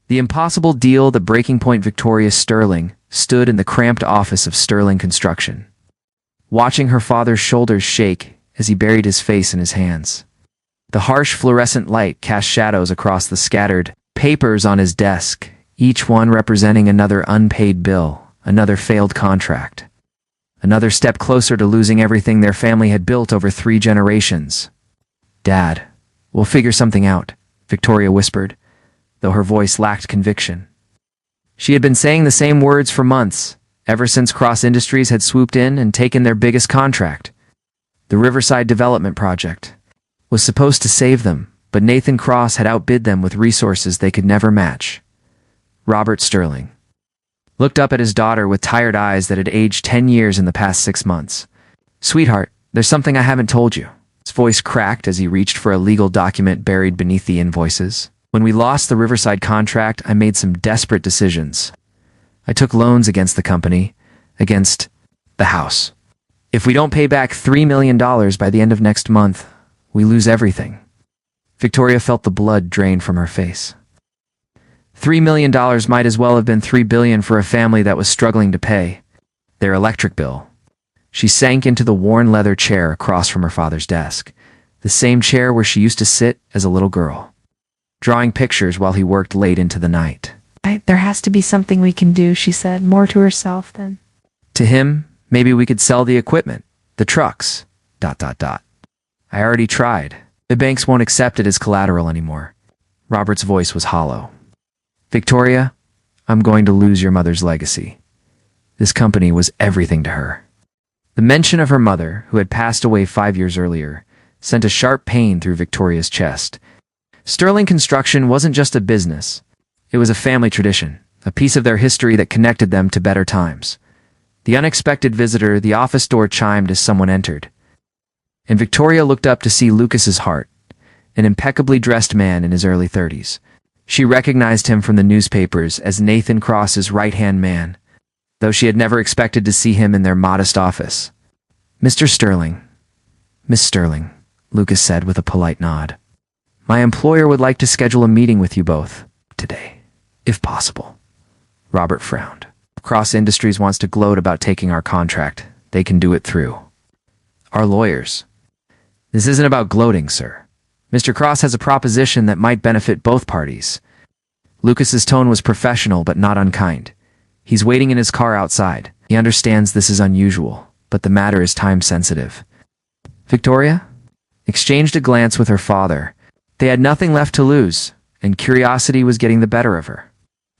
The impossible deal, the breaking point. Victoria Sterling stood in the cramped office of Sterling Construction, watching her father's shoulders shake as he buried his face in his hands. The harsh fluorescent light cast shadows across the scattered papers on his desk, each one representing another unpaid bill, another failed contract, another step closer to losing everything their family had built over 3 generations. "Dad, we'll figure something out," Victoria whispered, though her voice lacked conviction. She had been saying the same words for months, ever since Cross Industries had swooped in and taken their biggest contract. The Riverside Development Project was supposed to save them, but Nathan Cross had outbid them with resources they could never match. Robert Sterling looked up at his daughter with tired eyes that had aged 10 years in the past 6 months. "Sweetheart, there's something I haven't told you." His voice cracked as he reached for a legal document buried beneath the invoices. "When we lost the Riverside contract, I made some desperate decisions. I took loans against the company, against the house. If we don't pay back $3 million by the end of next month, we lose everything." Victoria felt the blood drain from her face. $3 million might as well have been $3 billion for a family that was struggling to pay their electric bill. She sank into the worn leather chair across from her father's desk, the same chair where she used to sit as a little girl, drawing pictures while he worked late into the night. There has to be something we can do," she said, more to herself than To him, maybe we could sell the equipment, the trucks, ... I already tried. The banks won't accept it as collateral anymore. Robert's voice was hollow. "Victoria, I'm going to lose your mother's legacy. This company was everything to her." The mention of her mother, who had passed away 5 years earlier, sent a sharp pain through Victoria's chest. Sterling Construction wasn't just a business. It was a family tradition, a piece of their history that connected them to better times. The unexpected visitor, the office door chimed as someone entered, and Victoria looked up to see Lucas's Hart, an impeccably dressed man in his early 30s. She recognized him from the newspapers as Nathan Cross's right-hand man, though she had never expected to see him in their modest office. "Mr. Sterling." "Miss Sterling," Lucas said with a polite nod. "My employer would like to schedule a meeting with you both today, if possible." Robert frowned. "Cross Industries wants to gloat about taking our contract. They can do it through our lawyers." "This isn't about gloating, sir. Mr. Cross has a proposition that might benefit both parties." Lucas's tone was professional but not unkind. "He's waiting in his car outside. He understands this is unusual, but the matter is time-sensitive." Victoria exchanged a glance with her father. They had nothing left to lose, and curiosity was getting the better of her.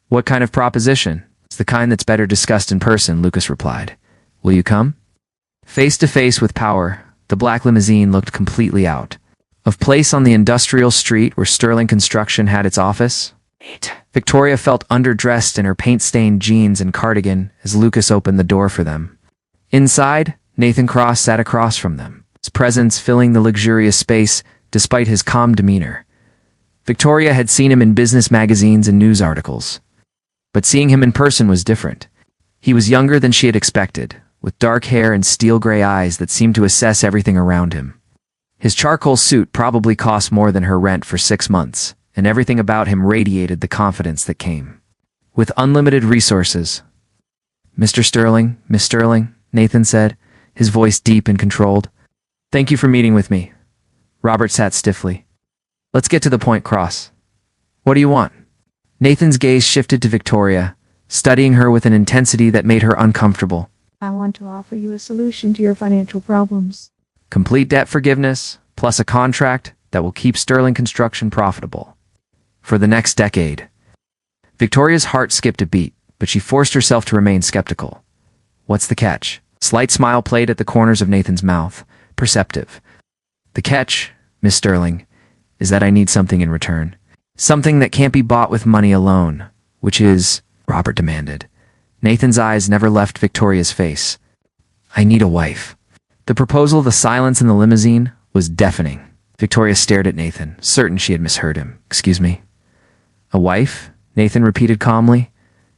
"What kind of proposition?" "It's the kind that's better discussed in person," Lucas replied. "Will you come?" Face to face with power, the black limousine looked completely out of place on the industrial street where Sterling Construction had its office. Victoria felt underdressed in her paint-stained jeans and cardigan as Lucas opened the door for them. Inside, Nathan Cross sat across from them, his presence filling the luxurious space despite his calm demeanor. Victoria had seen him in business magazines and news articles, but seeing him in person was different. He was younger than she had expected, with dark hair and steel-gray eyes that seemed to assess everything around him. His charcoal suit probably cost more than her rent for 6 months, and everything about him radiated the confidence that came with unlimited resources. "Mr. Sterling, Miss Sterling," Nathan said, his voice deep and controlled. "Thank you for meeting with me." Robert sat stiffly. "Let's get to the point, Cross. What do you want?" Nathan's gaze shifted to Victoria, studying her with an intensity that made her uncomfortable. "I want to offer you a solution to your financial problems." Complete debt forgiveness, plus a contract that will keep Sterling Construction profitable for the next decade. Victoria's heart skipped a beat, but she forced herself to remain skeptical. "What's the catch?" Slight smile played at the corners of Nathan's mouth, perceptive. "The catch, Miss Sterling, is that I need something in return. Something that can't be bought with money alone." "Which is?" Robert demanded. Nathan's eyes never left Victoria's face. "I need a wife." The proposal, the silence in the limousine, was deafening. Victoria stared at Nathan, certain she had misheard him. "Excuse me?" "A wife?" Nathan repeated calmly.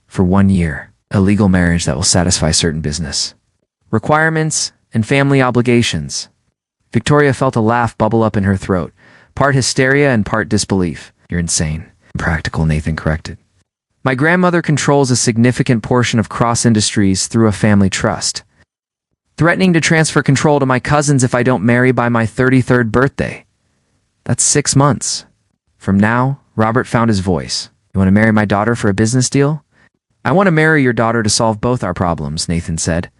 "For 1 year. A legal marriage that will satisfy certain business requirements and family obligations." Victoria felt a laugh bubble up in her throat, part hysteria and part disbelief. "You're insane." "Impractical," Nathan corrected. My grandmother controls a significant portion of Cross Industries through a family trust, threatening to transfer control to my cousins if I don't marry by my 33rd birthday. That's 6 months. From now, Robert found his voice. You want to marry my daughter for a business deal? I want to marry your daughter to solve both our problems, Nathan said.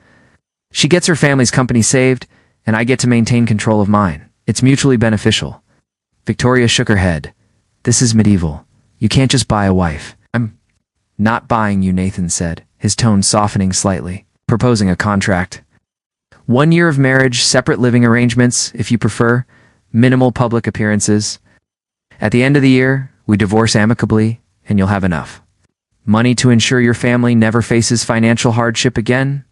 She gets her family's company saved, and I get to maintain control of mine. It's mutually beneficial. Victoria shook her head. This is medieval. You can't just buy a wife. I'm not buying you, Nathan said, his tone softening slightly, proposing a contract. 1 year of marriage, separate living arrangements, if you prefer, minimal public appearances. At the end of the year, we divorce amicably, and you'll have enough money to ensure your family never faces financial hardship again.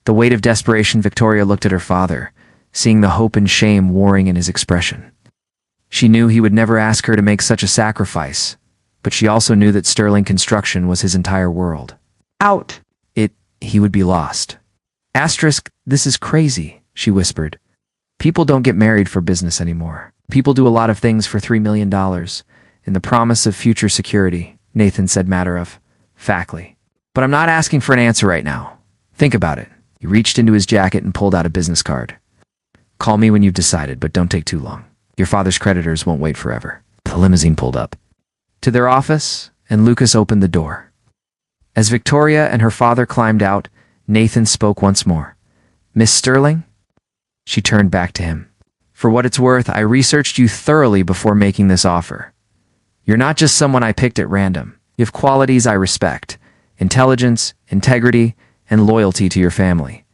The weight of desperation, Victoria looked at her father, seeing the hope and shame warring in his expression. She knew he would never ask her to make such a sacrifice, but she also knew that Sterling Construction was his entire world. Out. He would be lost. Asterisk, this is crazy, she whispered. People don't get married for business anymore. People do a lot of things for $3 million in the promise of future security, Nathan said matter-of-factly. But I'm not asking for an answer right now. Think about it. He reached into his jacket and pulled out a business card. Call me when you've decided, but don't take too long. Your father's creditors won't wait forever. The limousine pulled up to their office, and Lucas opened the door. As Victoria and her father climbed out, Nathan spoke once more. Miss Sterling? She turned back to him. For what it's worth, I researched you thoroughly before making this offer. You're not just someone I picked at random. You have qualities I respect: intelligence, integrity, and loyalty to your family.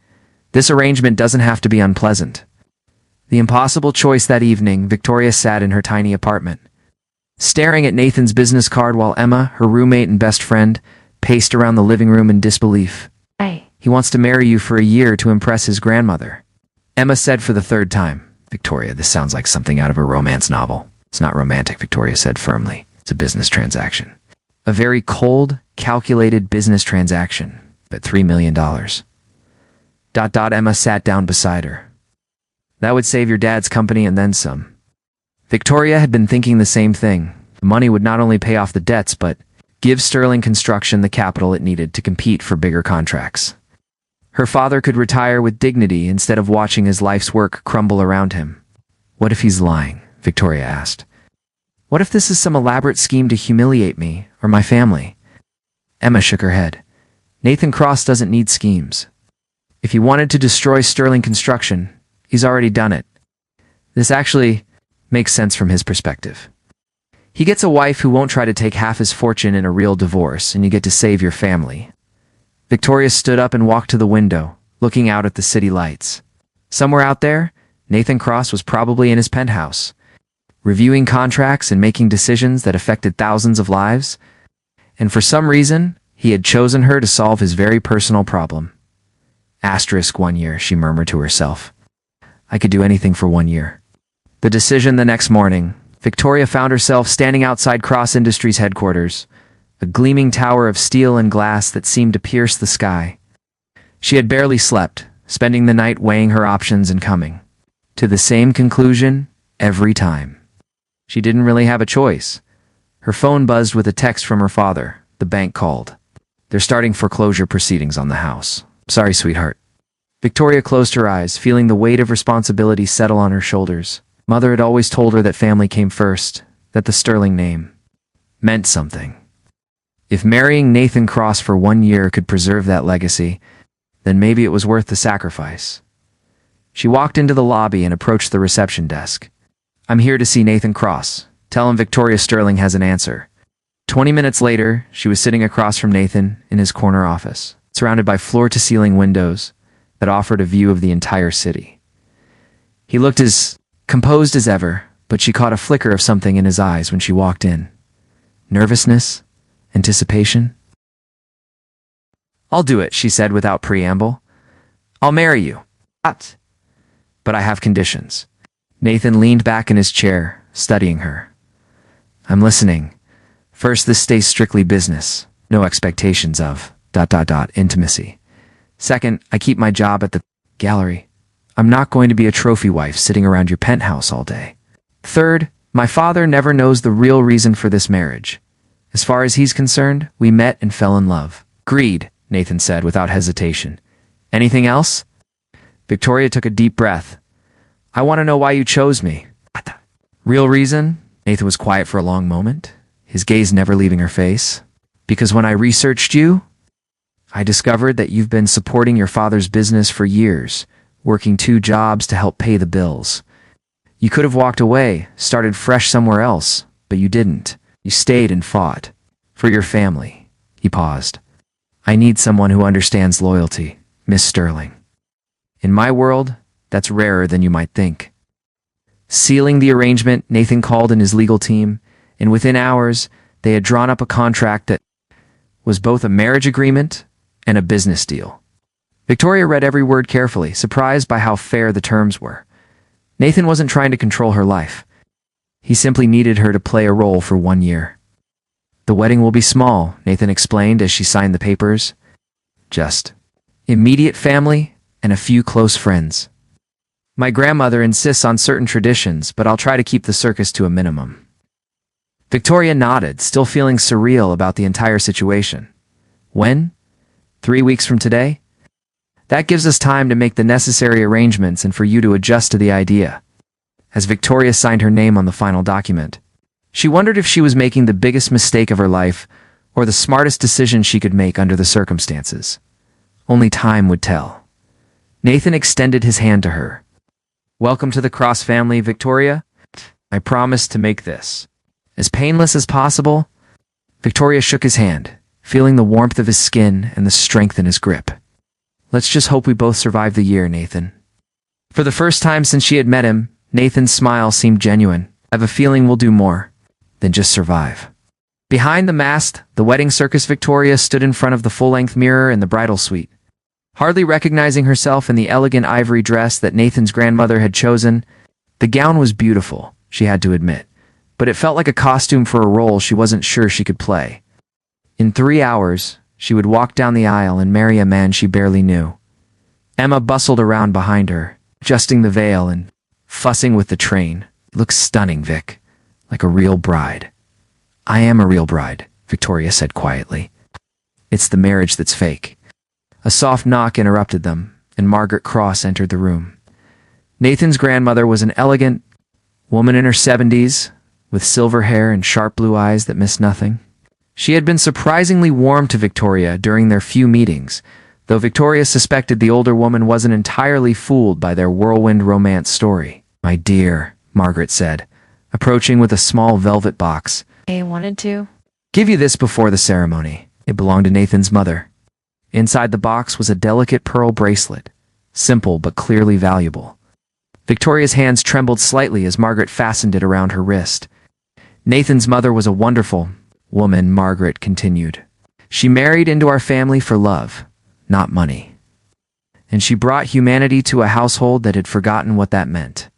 This arrangement doesn't have to be unpleasant. The impossible choice that evening, Victoria sat in her tiny apartment, staring at Nathan's business card while Emma, her roommate and best friend, paced around the living room in disbelief. He wants to marry you for a year to impress his grandmother. Emma said for the third time. Victoria, this sounds like something out of a romance novel. It's not romantic, Victoria said firmly. It's a business transaction. A very cold, calculated business transaction. But $3 million. Emma sat down beside her. That would save your dad's company and then some. Victoria had been thinking the same thing. The money would not only pay off the debts, but give Sterling Construction the capital it needed to compete for bigger contracts. Her father could retire with dignity instead of watching his life's work crumble around him. What if he's lying? Victoria asked. What if this is some elaborate scheme to humiliate me or my family? Emma shook her head. Nathan Cross doesn't need schemes. If he wanted to destroy Sterling Construction, he's already done it. This actually makes sense from his perspective. He gets a wife who won't try to take half his fortune in a real divorce, and you get to save your family. Victoria stood up and walked to the window, looking out at the city lights. Somewhere out there, Nathan Cross was probably in his penthouse, reviewing contracts and making decisions that affected thousands of lives. And for some reason, he had chosen her to solve his very personal problem. Asterisk 1 year, she murmured to herself. I could do anything for 1 year. The decision the next morning, Victoria found herself standing outside Cross Industries headquarters, a gleaming tower of steel and glass that seemed to pierce the sky. She had barely slept, spending the night weighing her options and coming to the same conclusion every time. She didn't really have a choice. Her phone buzzed with a text from her father. The bank called. They're starting foreclosure proceedings on the house. Sorry, sweetheart. Victoria closed her eyes, feeling the weight of responsibility settle on her shoulders. Mother had always told her that family came first, that the Sterling name meant something. If marrying Nathan Cross for 1 year could preserve that legacy, then maybe it was worth the sacrifice. She walked into the lobby and approached the reception desk. I'm here to see Nathan Cross. Tell him Victoria Sterling has an answer. 20 minutes later, she was sitting across from Nathan in his corner office, surrounded by floor-to-ceiling windows that offered a view of the entire city. He looked as composed as ever, but she caught a flicker of something in his eyes when she walked in. Nervousness? Anticipation? I'll do it, she said without preamble. I'll marry you. But I have conditions. Nathan leaned back in his chair, studying her. I'm listening. First, this stays strictly business. No expectations of ... intimacy. Second, I keep my job at the gallery. I'm not going to be a trophy wife sitting around your penthouse all day. Third, my father never knows the real reason for this marriage. As far as he's concerned, we met and fell in love. Agreed, Nathan said without hesitation. Anything else? Victoria took a deep breath. I want to know why you chose me. Real reason? Nathan was quiet for a long moment, his gaze never leaving her face. Because when I researched you, I discovered that you've been supporting your father's business for years, working 2 jobs to help pay the bills. You could have walked away, started fresh somewhere else, but you didn't. You stayed and fought. For your family. He paused. I need someone who understands loyalty, Miss Sterling. In my world, that's rarer than you might think. Sealing the arrangement, Nathan called in his legal team, and within hours, they had drawn up a contract that was both a marriage agreement and a business deal. Victoria read every word carefully, surprised by how fair the terms were. Nathan wasn't trying to control her life. He simply needed her to play a role for 1 year. The wedding will be small, Nathan explained as she signed the papers. Just immediate family and a few close friends. My grandmother insists on certain traditions, but I'll try to keep the circus to a minimum. Victoria nodded, still feeling surreal about the entire situation. When? 3 weeks from today? That gives us time to make the necessary arrangements and for you to adjust to the idea. As Victoria signed her name on the final document, she wondered if she was making the biggest mistake of her life or the smartest decision she could make under the circumstances. Only time would tell. Nathan extended his hand to her. Welcome to the Cross family, Victoria. I promise to make this as painless as possible. Victoria shook his hand, feeling the warmth of his skin and the strength in his grip. Let's just hope we both survive the year, Nathan. For the first time since she had met him, Nathan's smile seemed genuine. I have a feeling we'll do more than just survive. Behind the mast, the wedding circus, Victoria stood in front of the full-length mirror in the bridal suite. Hardly recognizing herself in the elegant ivory dress that Nathan's grandmother had chosen, the gown was beautiful, she had to admit, but it felt like a costume for a role she wasn't sure she could play. In 3 hours, she would walk down the aisle and marry a man she barely knew. Emma bustled around behind her, adjusting the veil and fussing with the train. Looks stunning, Vic. Like a real bride. I am a real bride, Victoria said quietly. It's the marriage that's fake. A soft knock interrupted them, and Margaret Cross entered the room. Nathan's grandmother was an elegant woman in her 70s, with silver hair and sharp blue eyes that missed nothing. She had been surprisingly warm to Victoria during their few meetings, though Victoria suspected the older woman wasn't entirely fooled by their whirlwind romance story. My dear, Margaret said, approaching with a small velvet box. I wanted to. Give you this before the ceremony. It belonged to Nathan's mother. Inside the box was a delicate pearl bracelet, simple but clearly valuable. Victoria's hands trembled slightly as Margaret fastened it around her wrist. Nathan's mother was a wonderful woman, Margaret continued. She married into our family for love, not money. And she brought humanity to a household that had forgotten what that meant.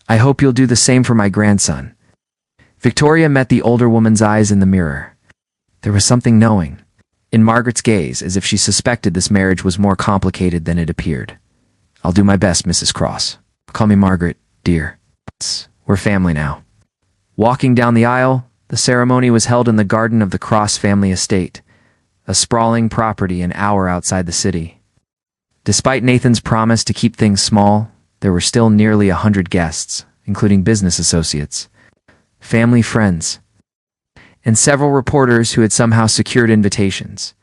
I hope you'll do the same for my grandson. Victoria met the older woman's eyes in the mirror. There was something knowing in Margaret's gaze, as if she suspected this marriage was more complicated than it appeared. I'll do my best, Mrs. Cross. Call me Margaret, dear. We're family now. Walking down the aisle, the ceremony was held in the garden of the Cross family estate, a sprawling property an hour outside the city. Despite Nathan's promise to keep things small, there were still nearly 100 guests, including business associates, family friends, and several reporters who had somehow secured invitations.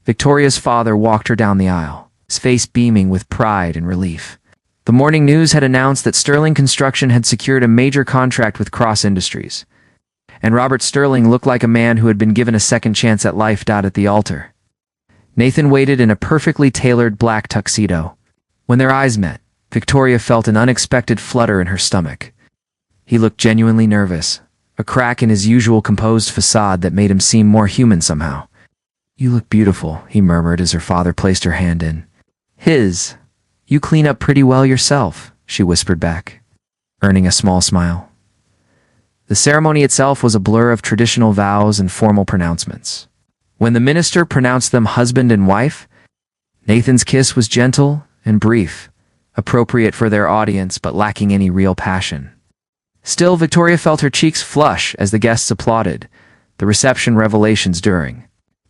Victoria's father walked her down the aisle, his face beaming with pride and relief. The morning news had announced that Sterling Construction had secured a major contract with Cross Industries, and Robert Sterling looked like a man who had been given a second chance at life. At the altar, Nathan waited in a perfectly tailored black tuxedo. When their eyes met, Victoria felt an unexpected flutter in her stomach. He looked genuinely nervous, a crack in his usual composed facade that made him seem more human somehow. You look beautiful, he murmured as her father placed her hand in his. You clean up pretty well yourself, she whispered back, earning a small smile. The ceremony itself was a blur of traditional vows and formal pronouncements. When the minister pronounced them husband and wife, Nathan's kiss was gentle and brief, appropriate for their audience but lacking any real passion. Still, Victoria felt her cheeks flush as the guests applauded, The reception revelations during.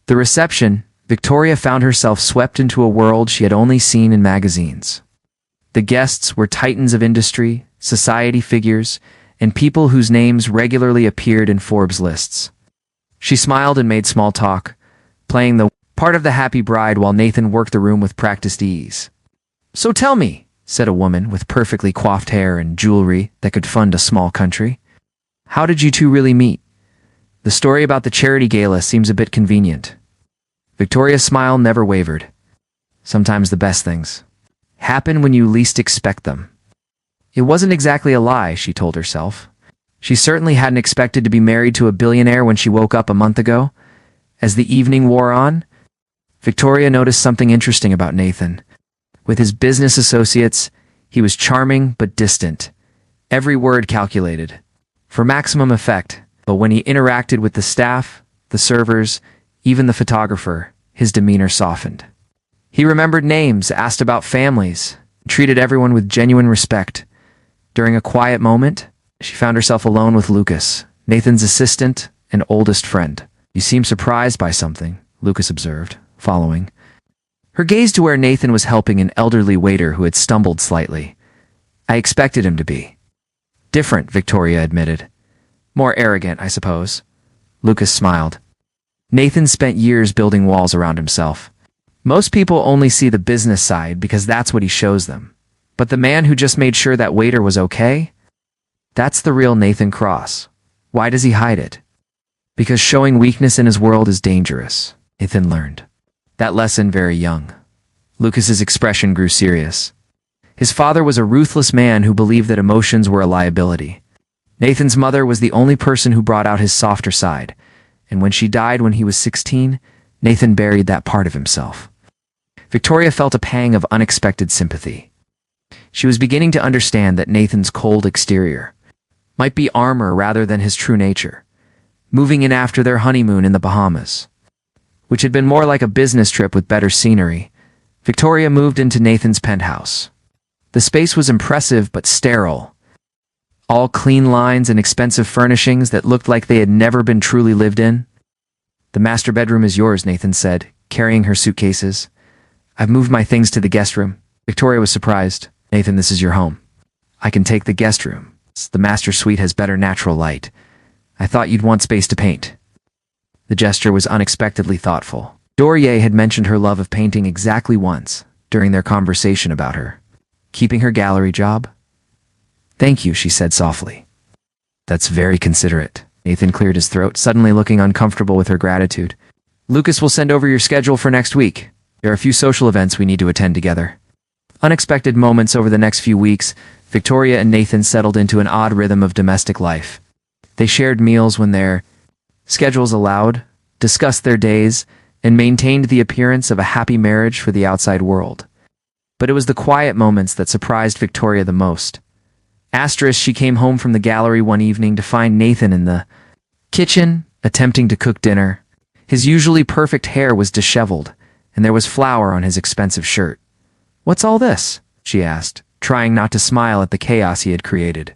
The reception, Victoria found herself swept into a world she had only seen in magazines. The guests were titans of industry, society figures, and people whose names regularly appeared in Forbes lists. She smiled and made small talk, playing the part of the happy bride while Nathan worked the room with practiced ease. "So tell me," said a woman with perfectly coiffed hair and jewelry that could fund a small country, "how did you two really meet? The story about the charity gala seems a bit convenient." Victoria's smile never wavered. Sometimes the best things happen when you least expect them. It wasn't exactly a lie, she told herself. She certainly hadn't expected to be married to a billionaire when she woke up a month ago. As the evening wore on, Victoria noticed something interesting about Nathan. With his business associates, he was charming but distant, every word calculated, for maximum effect. But when he interacted with the staff, the servers, even the photographer, his demeanor softened. He remembered names, asked about families, and treated everyone with genuine respect. During a quiet moment, she found herself alone with Lucas, Nathan's assistant and oldest friend. "You seem surprised by something," Lucas observed, following her gaze to where Nathan was helping an elderly waiter who had stumbled slightly. "I expected him to be different," Victoria admitted. "More arrogant, I suppose." Lucas smiled. Nathan spent years building walls around himself. Most people only see the business side because that's what he shows them. But the man who just made sure that waiter was okay? That's the real Nathan Cross. Why does he hide it? Because showing weakness in his world is dangerous, Nathan learned. That lesson very young. Lucas's expression grew serious. His father was a ruthless man who believed that emotions were a liability. Nathan's mother was the only person who brought out his softer side, and when she died when he was 16, Nathan buried that part of himself. Victoria felt a pang of unexpected sympathy. She was beginning to understand that Nathan's cold exterior might be armor rather than his true nature. Moving in after their honeymoon in the Bahamas, which had been more like a business trip with better scenery, Victoria moved into Nathan's penthouse. The space was impressive but sterile. All clean lines and expensive furnishings that looked like they had never been truly lived in. "The master bedroom is yours," Nathan said, carrying her suitcases. "I've moved my things to the guest room." Victoria was surprised. "Nathan, this is your home." "I can take the guest room. The master suite has better natural light. I thought you'd want space to paint." The gesture was unexpectedly thoughtful. Dorier had mentioned her love of painting exactly once during their conversation about her keeping her gallery job. "Thank you," she said softly. "That's very considerate." Nathan cleared his throat, suddenly looking uncomfortable with her gratitude. "Lucas will send over your schedule for next week. There are a few social events we need to attend together." Unexpected moments over the next few weeks, Victoria and Nathan settled into an odd rhythm of domestic life. They shared meals when their schedules allowed, discussed their days, and maintained the appearance of a happy marriage for the outside world. But it was the quiet moments that surprised Victoria the most. She came home from the gallery one evening to find Nathan in the kitchen, attempting to cook dinner. His usually perfect hair was disheveled, and there was flour on his expensive shirt. "What's all this?" she asked, trying not to smile at the chaos he had created.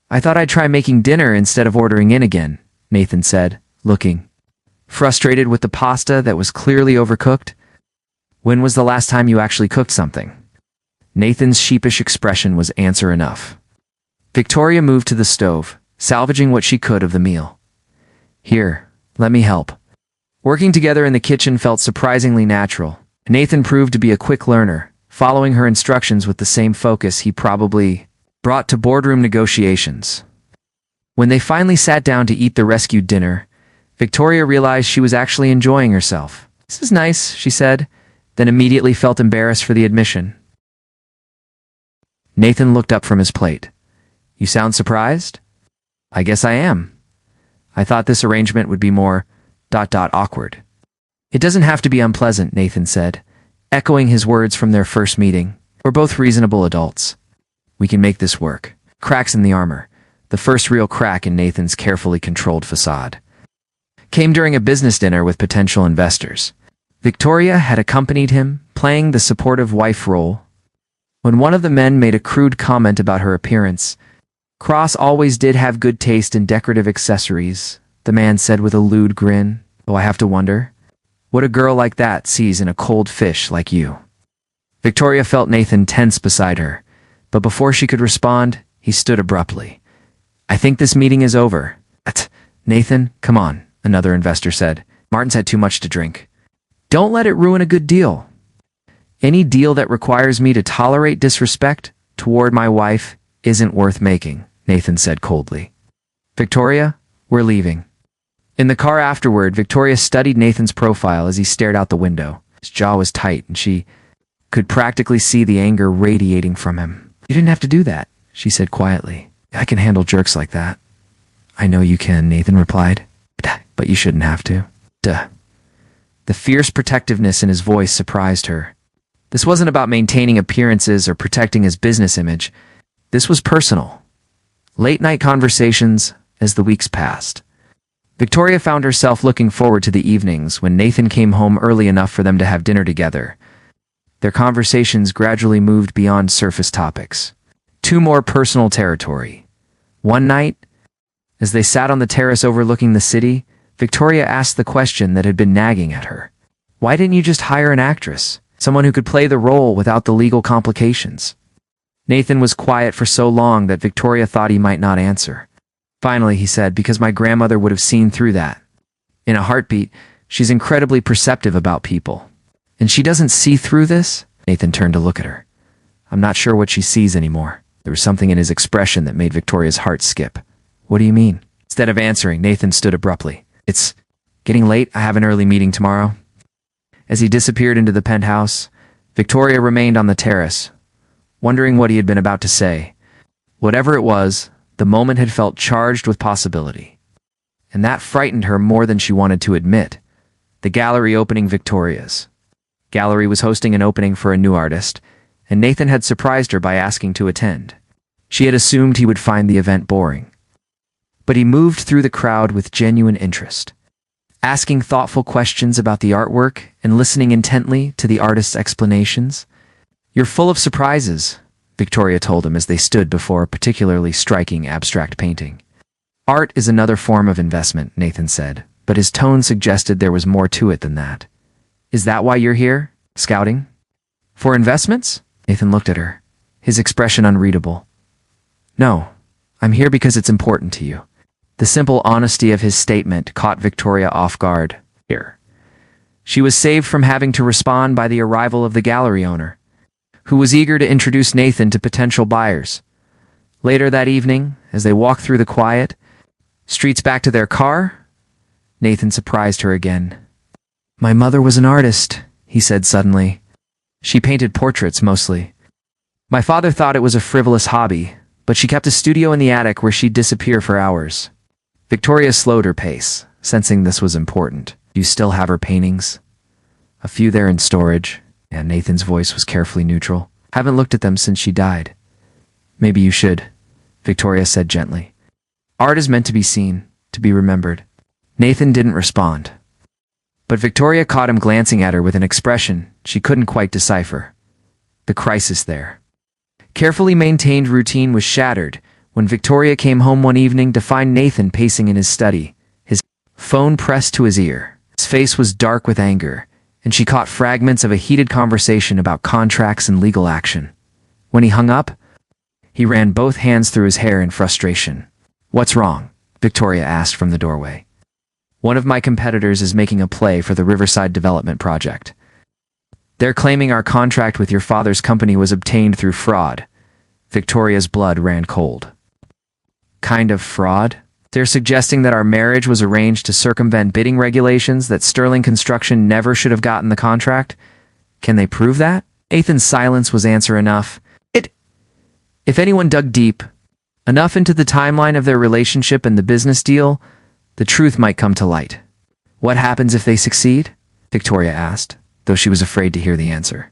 "I thought I'd try making dinner instead of ordering in again," Nathan said, looking frustrated with the pasta that was clearly overcooked. "When was the last time you actually cooked something?" Nathan's sheepish expression was answer enough. Victoria moved to the stove, salvaging what she could of the meal. "Here, let me help." Working together in the kitchen felt surprisingly natural. Nathan proved to be a quick learner, following her instructions with the same focus he probably brought to boardroom negotiations. When they finally sat down to eat the rescued dinner, Victoria realized she was actually enjoying herself. "This is nice," she said, then immediately felt embarrassed for the admission. Nathan looked up from his plate. "You sound surprised?" "I guess I am. I thought this arrangement would be more ... awkward." "It doesn't have to be unpleasant," Nathan said, echoing his words from their first meeting. "We're both reasonable adults. We can make this work." Cracks in the armor, the first real crack in Nathan's carefully controlled facade, came during a business dinner with potential investors. Victoria had accompanied him, playing the supportive wife role. When one of the men made a crude comment about her appearance, Cross always did have good taste in decorative accessories, the man said with a lewd grin. Oh, I have to wonder what a girl like that sees in a cold fish like you. Victoria felt Nathan tense beside her, but before she could respond, he stood abruptly. I think this meeting is over. Nathan, come on, another investor said. Martin's had too much to drink. Don't let it ruin a good deal. Any deal that requires me to tolerate disrespect toward my wife isn't worth making, Nathan said coldly. Victoria, we're leaving. In the car afterward, Victoria studied Nathan's profile as he stared out the window. His jaw was tight, and she could practically see the anger radiating from him. You didn't have to do that, she said quietly. I can handle jerks like that. I know you can, Nathan replied. But you shouldn't have to. Duh. The fierce protectiveness in his voice surprised her. This wasn't about maintaining appearances or protecting his business image. This was personal. Late-night conversations as the weeks passed. Victoria found herself looking forward to the evenings when Nathan came home early enough for them to have dinner together. Their conversations gradually moved beyond surface topics to more personal territory. One night, as they sat on the terrace overlooking the city, Victoria asked the question that had been nagging at her. Why didn't you just hire an actress, someone who could play the role without the legal complications? Nathan was quiet for so long that Victoria thought he might not answer. Finally, he said, because my grandmother would have seen through that. In a heartbeat, she's incredibly perceptive about people. And she doesn't see through this? Nathan turned to look at her. I'm not sure what she sees anymore. There was something in his expression that made Victoria's heart skip. What do you mean? Instead of answering, Nathan stood abruptly. It's getting late. I have an early meeting tomorrow. As he disappeared into the penthouse, Victoria remained on the terrace, wondering what he had been about to say. Whatever it was, the moment had felt charged with possibility. And that frightened her more than she wanted to admit. The gallery opening Victoria's. Gallery was hosting an opening for a new artist, and Nathan had surprised her by asking to attend. She had assumed he would find the event boring. But he moved through the crowd with genuine interest, asking thoughtful questions about the artwork and listening intently to the artist's explanations. You're full of surprises, Victoria told him as they stood before a particularly striking abstract painting. Art is another form of investment, Nathan said, but his tone suggested there was more to it than that. Is that why you're here? Scouting? For investments? Nathan looked at her, his expression unreadable. No, I'm here because it's important to you. The simple honesty of his statement caught Victoria off guard. Here. She was saved from having to respond by the arrival of the gallery owner, who was eager to introduce Nathan to potential buyers. Later that evening, as they walked through the quiet streets back to their car, Nathan surprised her again. My mother was an artist, he said suddenly. She painted portraits mostly. My father thought it was a frivolous hobby, but she kept a studio in the attic where she'd disappear for hours. Victoria slowed her pace, sensing this was important. Do you still have her paintings? A few there in storage, and Nathan's voice was carefully neutral. Haven't looked at them since she died. Maybe you should, Victoria said gently. Art is meant to be seen, to be remembered. Nathan didn't respond. But Victoria caught him glancing at her with an expression she couldn't quite decipher. The crisis there. Carefully maintained routine was shattered when Victoria came home one evening to find Nathan pacing in his study, his phone pressed to his ear. His face was dark with anger, and she caught fragments of a heated conversation about contracts and legal action. When he hung up, he ran both hands through his hair in frustration. What's wrong? Victoria asked from the doorway. One of my competitors is making a play for the Riverside Development Project. They're claiming our contract with your father's company was obtained through fraud. Victoria's blood ran cold. Kind of fraud? They're suggesting that our marriage was arranged to circumvent bidding regulations, that Sterling Construction never should have gotten the contract? Can they prove that? Nathan's silence was answer enough. If anyone dug deep enough into the timeline of their relationship and the business deal, the truth might come to light. What happens if they succeed? Victoria asked, though she was afraid to hear the answer.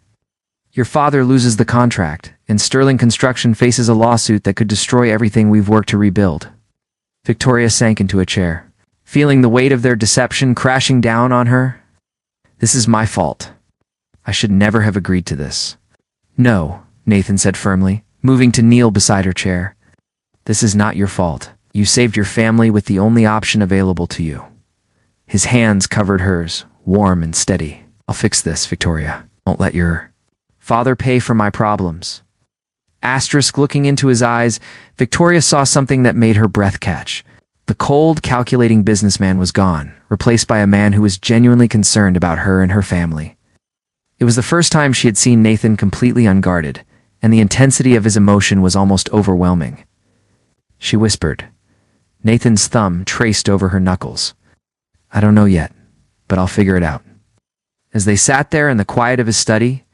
Your father loses the contract, and Sterling Construction faces a lawsuit that could destroy everything we've worked to rebuild. Victoria sank into a chair, feeling the weight of their deception crashing down on her. This is my fault. I should never have agreed to this. No, Nathan said firmly, moving to kneel beside her chair. This is not your fault. You saved your family with the only option available to you. His hands covered hers, warm and steady. I'll fix this, Victoria. Won't let your father pay for my problems. Asterisk looking into his eyes, Victoria saw something that made her breath catch. The cold, calculating businessman was gone, replaced by a man who was genuinely concerned about her and her family. It was the first time she had seen Nathan completely unguarded, and the intensity of his emotion was almost overwhelming. She whispered. Nathan's thumb traced over her knuckles. I don't know yet, but I'll figure it out. As they sat there in the quiet of his study,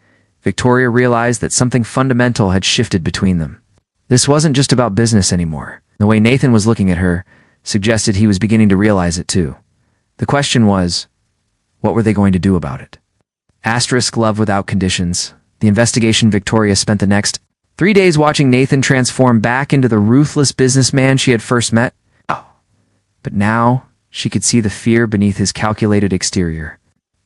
Victoria realized that something fundamental had shifted between them. This wasn't just about business anymore. The way Nathan was looking at her suggested he was beginning to realize it too. The question was, what were they going to do about it? Asterisk love without conditions. The investigation. Victoria spent the next 3 days watching Nathan transform back into the ruthless businessman she had first met. But now she could see the fear beneath his calculated exterior.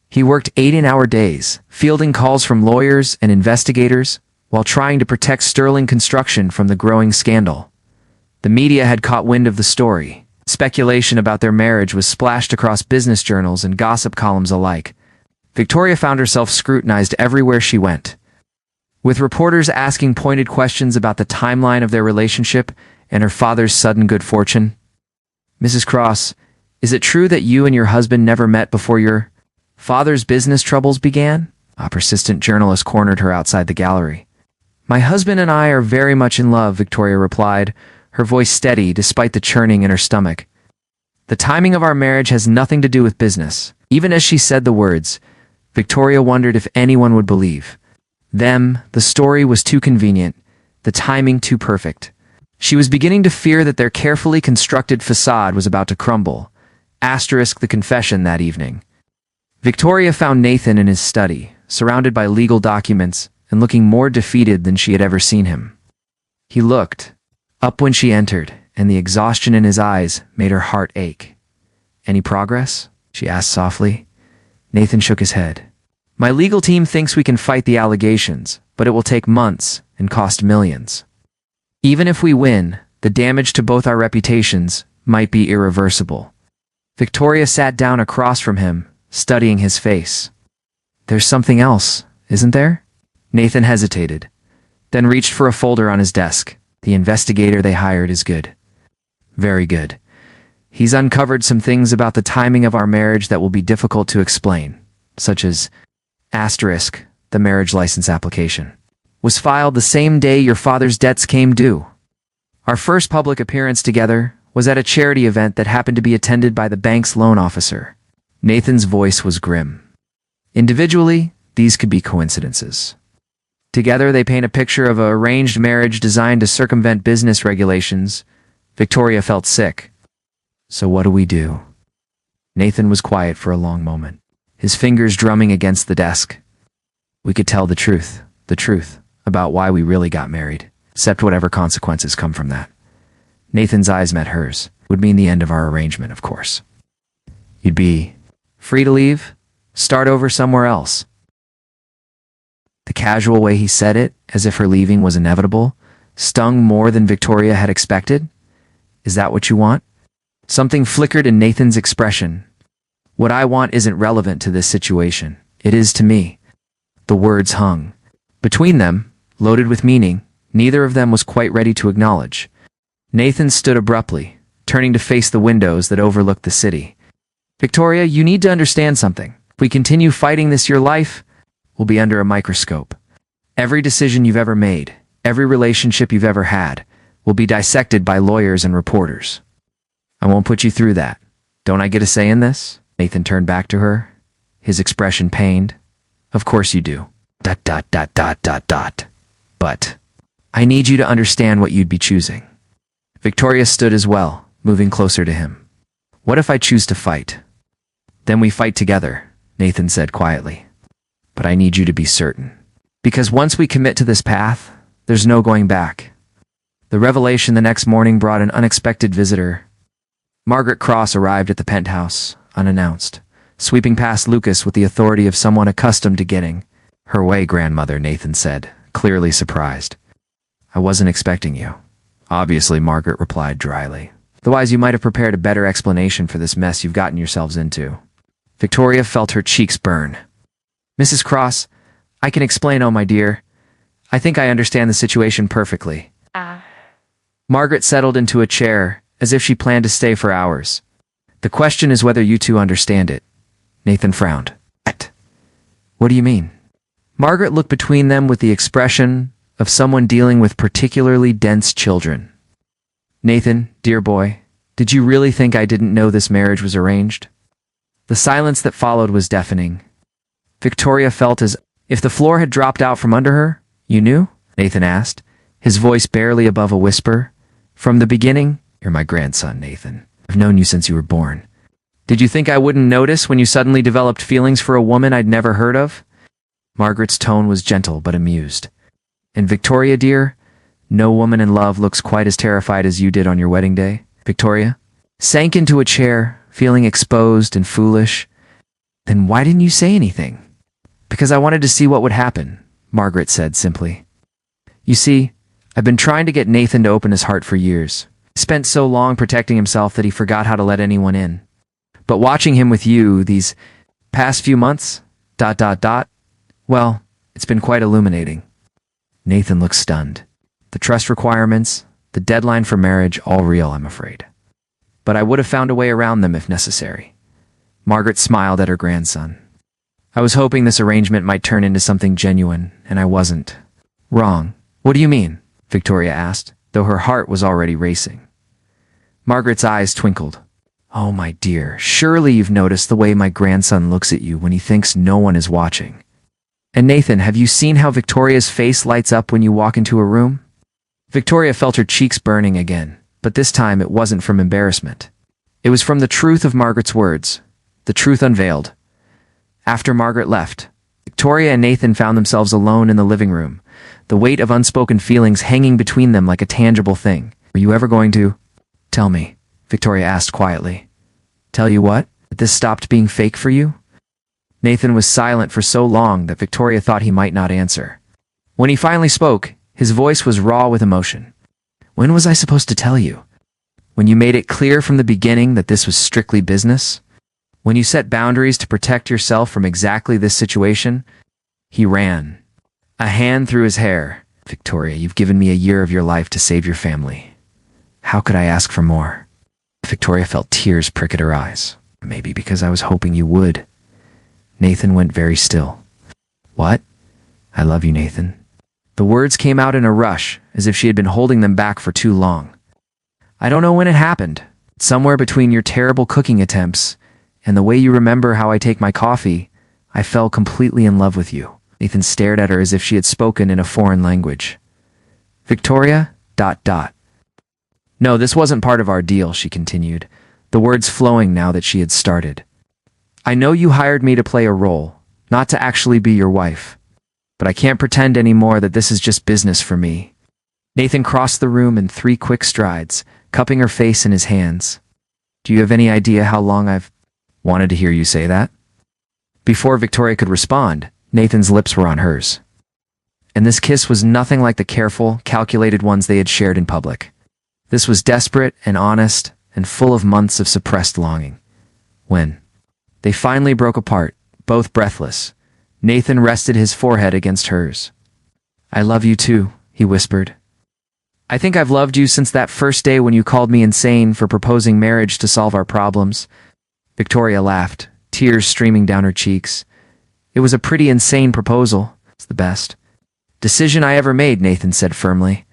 He worked 18-hour days, fielding calls from lawyers and investigators, while trying to protect Sterling Construction from the growing scandal. The media had caught wind of the story. Speculation about their marriage was splashed across business journals and gossip columns alike. Victoria found herself scrutinized everywhere she went, with reporters asking pointed questions about the timeline of their relationship and her father's sudden good fortune. Mrs. Cross, is it true that you and your husband never met before your father's business troubles began? A persistent journalist cornered her outside the gallery. My husband and I are very much in love, Victoria replied, her voice steady despite the churning in her stomach. The timing of our marriage has nothing to do with business. Even as she said the words, Victoria wondered if anyone would believe. Them, the story was too convenient, the timing too perfect. She was beginning to fear that their carefully constructed facade was about to crumble. Asterisk the confession that evening. Victoria found Nathan in his study, surrounded by legal documents and looking more defeated than she had ever seen him. He looked up when she entered, and the exhaustion in his eyes made her heart ache. Any progress? She asked softly. Nathan shook his head. My legal team thinks we can fight the allegations, but it will take months and cost millions. Even if we win, the damage to both our reputations might be irreversible. Victoria sat down across from him, studying his face. There's something else, isn't there? Nathan hesitated, then reached for a folder on his desk. The investigator they hired is good. Very good. He's uncovered some things about the timing of our marriage that will be difficult to explain, such as asterisk, the marriage license application was filed the same day your father's debts came due. Our first public appearance together was at a charity event that happened to be attended by the bank's loan officer. Nathan's voice was grim. Individually, these could be coincidences. Together, they paint a picture of an arranged marriage designed to circumvent business regulations. Victoria felt sick. So what do we do? Nathan was quiet for a long moment, his fingers drumming against the desk. We could tell the truth about why we really got married, except whatever consequences come from that. Nathan's eyes met hers. It would mean the end of our arrangement, of course. You'd be free to leave, start over somewhere else. The casual way he said it, as if her leaving was inevitable, stung more than Victoria had expected. Is that what you want? Something flickered in Nathan's expression. What I want isn't relevant to this situation. It is to me. The words hung. Between them, loaded with meaning, neither of them was quite ready to acknowledge. Nathan stood abruptly, turning to face the windows that overlooked the city. Victoria, you need to understand something. If we continue fighting this, your life will be under a microscope. Every decision you've ever made, every relationship you've ever had, will be dissected by lawyers and reporters. I won't put you through that. Don't I get a say in this? Nathan turned back to her, his expression pained. Of course you do. ... But I need you to understand what you'd be choosing. Victoria stood as well, moving closer to him. What if I choose to fight? Then we fight together, Nathan said quietly. But I need you to be certain. Because once we commit to this path, there's no going back. The revelation the next morning brought an unexpected visitor. Margaret Cross arrived at the penthouse, unannounced, sweeping past Lucas with the authority of someone accustomed to getting her way. Grandmother, Nathan said, clearly surprised. I wasn't expecting you. Obviously, Margaret replied dryly. Otherwise, you might have prepared a better explanation for this mess you've gotten yourselves into. Victoria felt her cheeks burn. Mrs. Cross, I can explain, oh my dear. I think I understand the situation perfectly. Margaret settled into a chair, as if she planned to stay for hours. The question is whether you two understand it. Nathan frowned. What do you mean? Margaret looked between them with the expression of someone dealing with particularly dense children. Nathan, dear boy, did you really think I didn't know this marriage was arranged? The silence that followed was deafening. Victoria felt as if the floor had dropped out from under her. You knew? Nathan asked, his voice barely above a whisper. From the beginning? You're my grandson, Nathan. I've known you since you were born. Did you think I wouldn't notice when you suddenly developed feelings for a woman I'd never heard of? Margaret's tone was gentle but amused. And Victoria, dear, no woman in love looks quite as terrified as you did on your wedding day. Victoria sank into a chair, feeling exposed and foolish. Then why didn't you say anything? Because I wanted to see what would happen, Margaret said simply. You see, I've been trying to get Nathan to open his heart for years. He spent so long protecting himself that he forgot how to let anyone in. But watching him with you these past few months, well, it's been quite illuminating. Nathan looked stunned. The trust requirements, the deadline for marriage, all real, I'm afraid. But I would have found a way around them if necessary. Margaret smiled at her grandson. I was hoping this arrangement might turn into something genuine, and I wasn't. Wrong. What do you mean? Victoria asked, though her heart was already racing. Margaret's eyes twinkled. Oh, my dear, surely you've noticed the way my grandson looks at you when he thinks no one is watching. And Nathan, have you seen how Victoria's face lights up when you walk into a room? Victoria felt her cheeks burning again, but this time it wasn't from embarrassment. It was from the truth of Margaret's words, the truth unveiled. After Margaret left, Victoria and Nathan found themselves alone in the living room, the weight of unspoken feelings hanging between them like a tangible thing. Were you ever going to? Tell me, Victoria asked quietly. Tell you what? That this stopped being fake for you? Nathan was silent for so long that Victoria thought he might not answer. When he finally spoke, his voice was raw with emotion. When was I supposed to tell you? When you made it clear from the beginning that this was strictly business? When you set boundaries to protect yourself from exactly this situation? He ran, a hand through his hair. Victoria, you've given me a year of your life to save your family. How could I ask for more? Victoria felt tears prick at her eyes. Maybe because I was hoping you would. Nathan went very still. What? I love you, Nathan. The words came out in a rush, as if she had been holding them back for too long. I don't know when it happened. Somewhere between your terrible cooking attempts and the way you remember how I take my coffee, I fell completely in love with you. Nathan stared at her as if she had spoken in a foreign language. Victoria, ... No, this wasn't part of our deal, she continued, the words flowing now that she had started. I know you hired me to play a role, not to actually be your wife. But I can't pretend anymore that this is just business for me. Nathan crossed the room in 3 quick strides, cupping her face in his hands. Do you have any idea how long I've wanted to hear you say that? Before Victoria could respond, Nathan's lips were on hers. And this kiss was nothing like the careful, calculated ones they had shared in public. This was desperate and honest and full of months of suppressed longing. When they finally broke apart, both breathless, Nathan rested his forehead against hers. I love you too, he whispered. I think I've loved you since that first day when you called me insane for proposing marriage to solve our problems. Victoria laughed, tears streaming down her cheeks. It was a pretty insane proposal. It's the best decision I ever made, Nathan said firmly.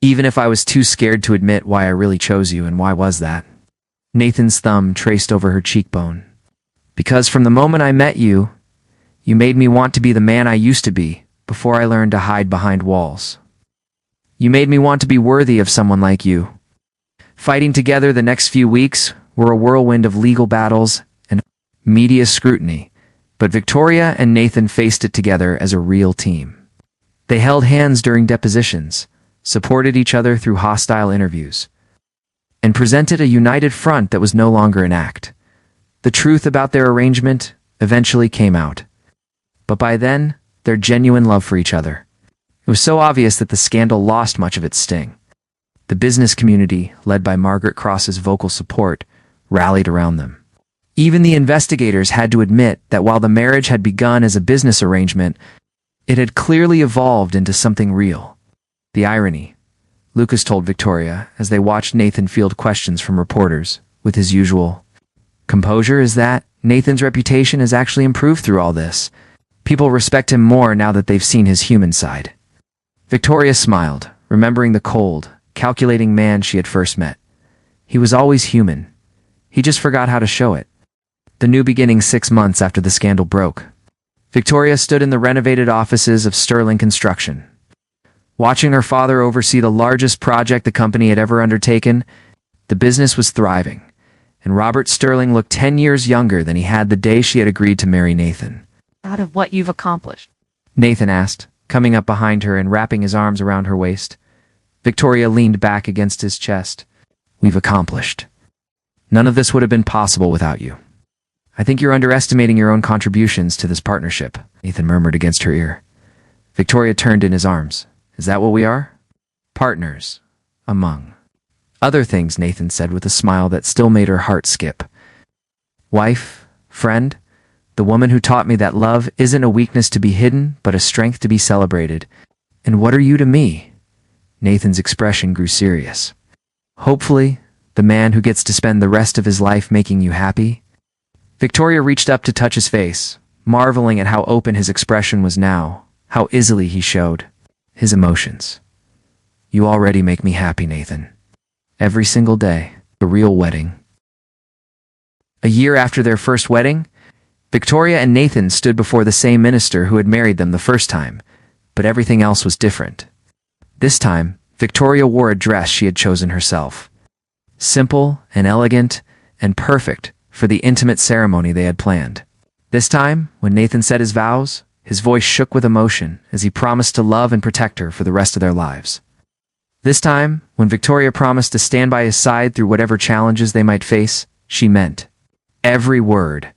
Even if I was too scared to admit why I really chose you, and why was that? Nathan's thumb traced over her cheekbone. Because from the moment I met you, you made me want to be the man I used to be before I learned to hide behind walls. You made me want to be worthy of someone like you. Fighting together the next few weeks were a whirlwind of legal battles and media scrutiny, but Victoria and Nathan faced it together as a real team. They held hands during depositions, supported each other through hostile interviews, and presented a united front that was no longer an act. The truth about their arrangement eventually came out. But by then, their genuine love for each other. It was so obvious that the scandal lost much of its sting. The business community, led by Margaret Cross's vocal support, rallied around them. Even the investigators had to admit that while the marriage had begun as a business arrangement, it had clearly evolved into something real. The irony, Lucas told Victoria as they watched Nathan field questions from reporters, with his usual composure, is that Nathan's reputation has actually improved through all this. People respect him more now that they've seen his human side. Victoria smiled, remembering the cold, calculating man she had first met. He was always human. He just forgot how to show it. The new beginning 6 months after the scandal broke. Victoria stood in the renovated offices of Sterling Construction. Watching her father oversee the largest project the company had ever undertaken, the business was thriving, and Robert Sterling looked 10 years younger than he had the day she had agreed to marry Nathan. Out of what you've accomplished, Nathan asked, coming up behind her and wrapping his arms around her waist. Victoria leaned back against his chest. We've accomplished. None of this would have been possible without you. I think you're underestimating your own contributions to this partnership, Nathan murmured against her ear. Victoria turned in his arms. Is that what we are? Partners. Among other things, Nathan said with a smile that still made her heart skip. Wife, friend, the woman who taught me that love isn't a weakness to be hidden, but a strength to be celebrated. And what are you to me? Nathan's expression grew serious. Hopefully, the man who gets to spend the rest of his life making you happy? Victoria reached up to touch his face, marveling at how open his expression was now, how easily he showed his emotions. You already make me happy, Nathan. Every single day, a real wedding. A year after their first wedding, Victoria and Nathan stood before the same minister who had married them the first time, but everything else was different. This time, Victoria wore a dress she had chosen herself. Simple and elegant and perfect for the intimate ceremony they had planned. This time, when Nathan said his vows, his voice shook with emotion as he promised to love and protect her for the rest of their lives. This time, when Victoria promised to stand by his side through whatever challenges they might face, she meant every word.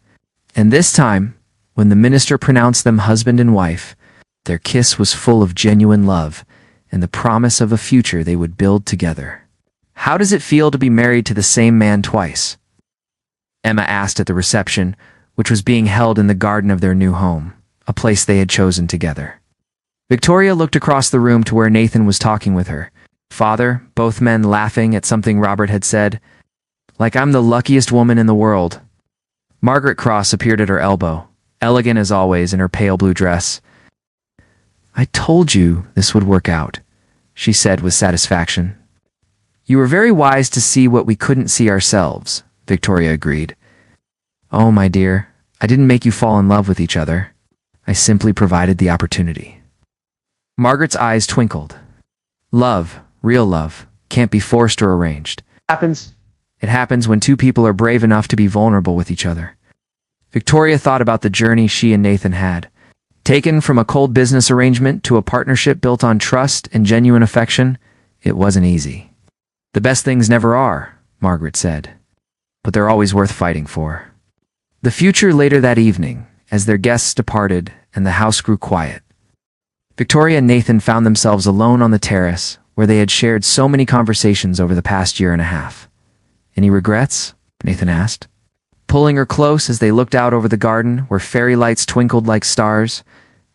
And this time, when the minister pronounced them husband and wife, their kiss was full of genuine love and the promise of a future they would build together. How does it feel to be married to the same man twice? Emma asked at the reception, which was being held in the garden of their new home, a place they had chosen together. Victoria looked across the room to where Nathan was talking with her father, both men laughing at something Robert had said. Like I'm the luckiest woman in the world. Margaret Cross appeared at her elbow, elegant as always in her pale blue dress. I told you this would work out, she said with satisfaction. You were very wise to see what we couldn't see ourselves, Victoria agreed. Oh, my dear, I didn't make you fall in love with each other. I simply provided the opportunity. Margaret's eyes twinkled. Love, real love, can't be forced or arranged. It happens when two people are brave enough to be vulnerable with each other. Victoria thought about the journey she and Nathan had. Taken from a cold business arrangement to a partnership built on trust and genuine affection, it wasn't easy. The best things never are, Margaret said, but they're always worth fighting for. The future later that evening, as their guests departed and the house grew quiet. Victoria and Nathan found themselves alone on the terrace where they had shared so many conversations over the past year and a half. Any regrets? Nathan asked, pulling her close as they looked out over the garden where fairy lights twinkled like stars.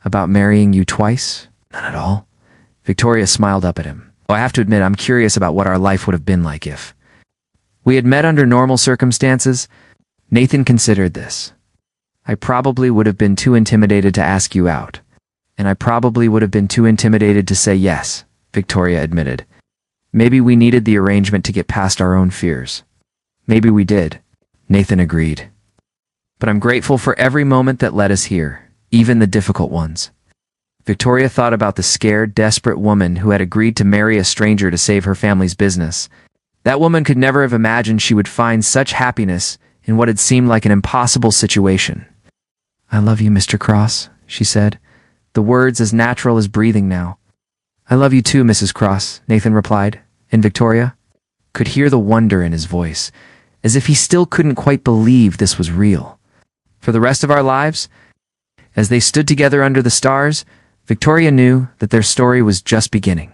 About marrying you twice? None at all. Victoria smiled up at him. Oh, I have to admit, I'm curious about what our life would have been like if we had met under normal circumstances. Nathan considered this. I probably would have been too intimidated to ask you out. And I probably would have been too intimidated to say yes, Victoria admitted. Maybe we needed the arrangement to get past our own fears. Maybe we did, Nathan agreed. But I'm grateful for every moment that led us here, even the difficult ones. Victoria thought about the scared, desperate woman who had agreed to marry a stranger to save her family's business. That woman could never have imagined she would find such happiness in what had seemed like an impossible situation. I love you, Mr. Cross, she said, the words as natural as breathing now. I love you too, Mrs. Cross, Nathan replied, and Victoria could hear the wonder in his voice, as if he still couldn't quite believe this was real. For the rest of our lives, as they stood together under the stars, Victoria knew that their story was just beginning.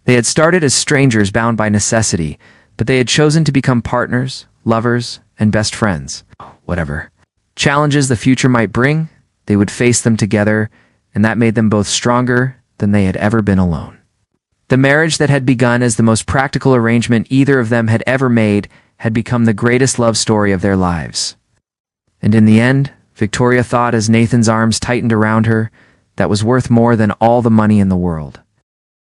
They had started as strangers bound by necessity, but they had chosen to become partners, lovers, and best friends. Whatever challenges the future might bring, they would face them together, and that made them both stronger than they had ever been alone. The marriage that had begun as the most practical arrangement either of them had ever made had become the greatest love story of their lives. And in the end, Victoria thought as Nathan's arms tightened around her, that was worth more than all the money in the world.